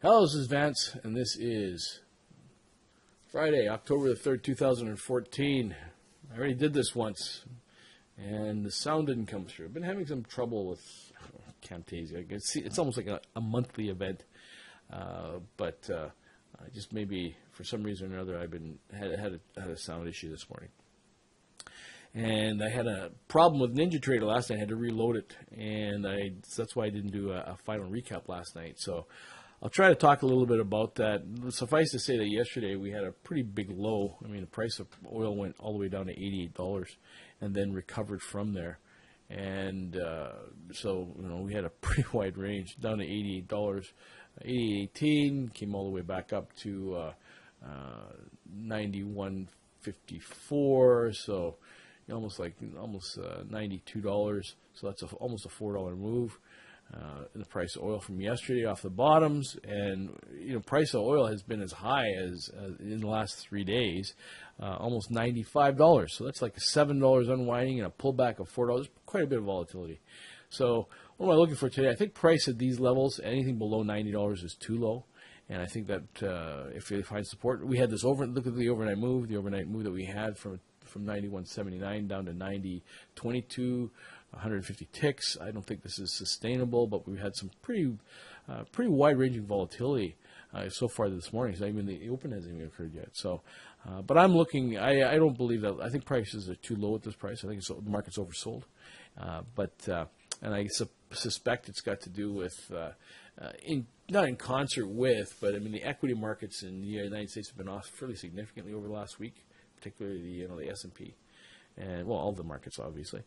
Hello, this is Vance, and this is Friday, October the 3rd, 2014. I already did this once, and the sound didn't come through. I've been having some trouble with Camtasia. It's almost like a monthly event, but just maybe for some reason or another, had a sound issue this morning. And I had a problem with NinjaTrader last night. I had to reload it, and that's why I didn't do a final recap last night. So I'll try to talk a little bit about that. Suffice to say that yesterday we had a pretty big low. I mean, the price of oil went all the way down to $88 and then recovered from there. And so, we had a pretty wide range down to $88, $88.18, came all the way back up to $91.54. So almost $92. So that's almost a $4 move. In the price of oil from yesterday off the bottoms, and price of oil has been as high as in the last 3 days, almost $95. So that's like $7 unwinding and a pullback of $4. Quite a bit of volatility. So what am I looking for today? I think price at these levels, anything below $90 is too low. And I think that if they find support, we had this look at the overnight move that we had from 91.79 down to 90.22. 150 ticks. I don't think this is sustainable, but we've had some pretty wide-ranging volatility so far this morning. So even the open hasn't even occurred yet. So, but I'm looking. I don't believe that. I think prices are too low at this price. I think the market's oversold. And I suspect it's got to do with not in concert with, but I mean the equity markets in the United States have been off fairly significantly over the last week, particularly the S&P. And all the markets obviously,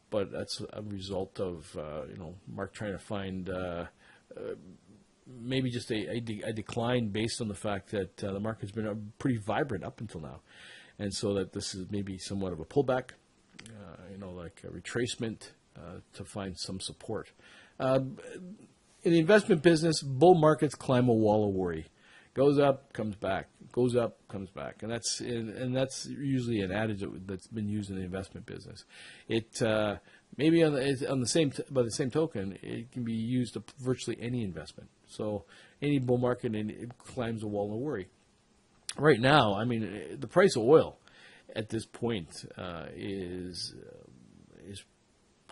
but that's a result of Mark trying to find maybe just a decline based on the fact that the market's been pretty vibrant up until now, and so that this is maybe somewhat of a pullback, like a retracement to find some support. In the investment business, bull markets climb a wall of worry. Goes up, comes back. Goes up, comes back, and that's usually an adage that's been used in the investment business. It maybe by the same token, it can be used to virtually any investment. So any bull market, it climbs a wall of worry. Right now, I mean, the price of oil at this point is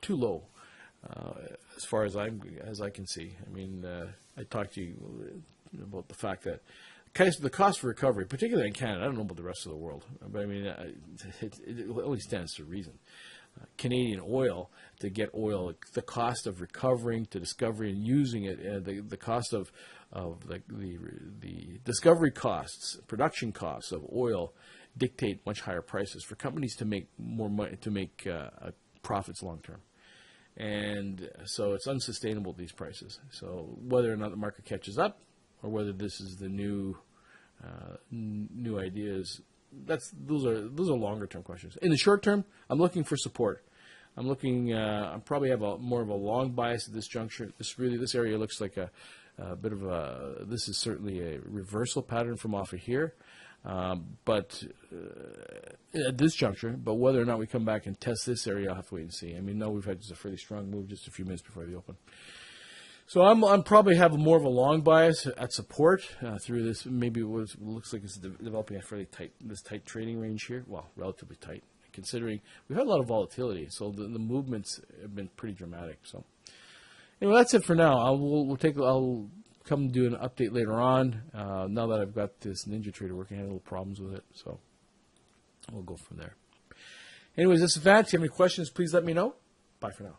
too low as far as I can see. I mean, I talked to you about the fact that the cost for recovery, particularly in Canada, I don't know about the rest of the world, but I mean, it only stands to reason. Canadian oil, to get oil, the cost of recovering to discovery and using it, the cost of the discovery costs, production costs of oil dictate much higher prices for companies to make more money, to make profits long term. And so it's unsustainable, these prices. So whether or not the market catches up, or whether this is the new ideas, those are longer term questions. In the short term, I'm looking for support. I'm looking. I probably have more of a long bias at this juncture. This area looks like a bit of a. This is certainly a reversal pattern from off of here, but at this juncture. But whether or not we come back and test this area, I'll have to wait and see. I mean, we've had just a fairly strong move just a few minutes before the open. So I'm probably have more of a long bias at support through this. Maybe looks like it's developing a fairly tight trading range here. Well, relatively tight, considering we've had a lot of volatility. So the movements have been pretty dramatic. So anyway, that's it for now. I'll come do an update later on. Now that I've got this NinjaTrader working, I had little problems with it. So we'll go from there. Anyways, this is Vance. If you have any questions, please let me know. Bye for now.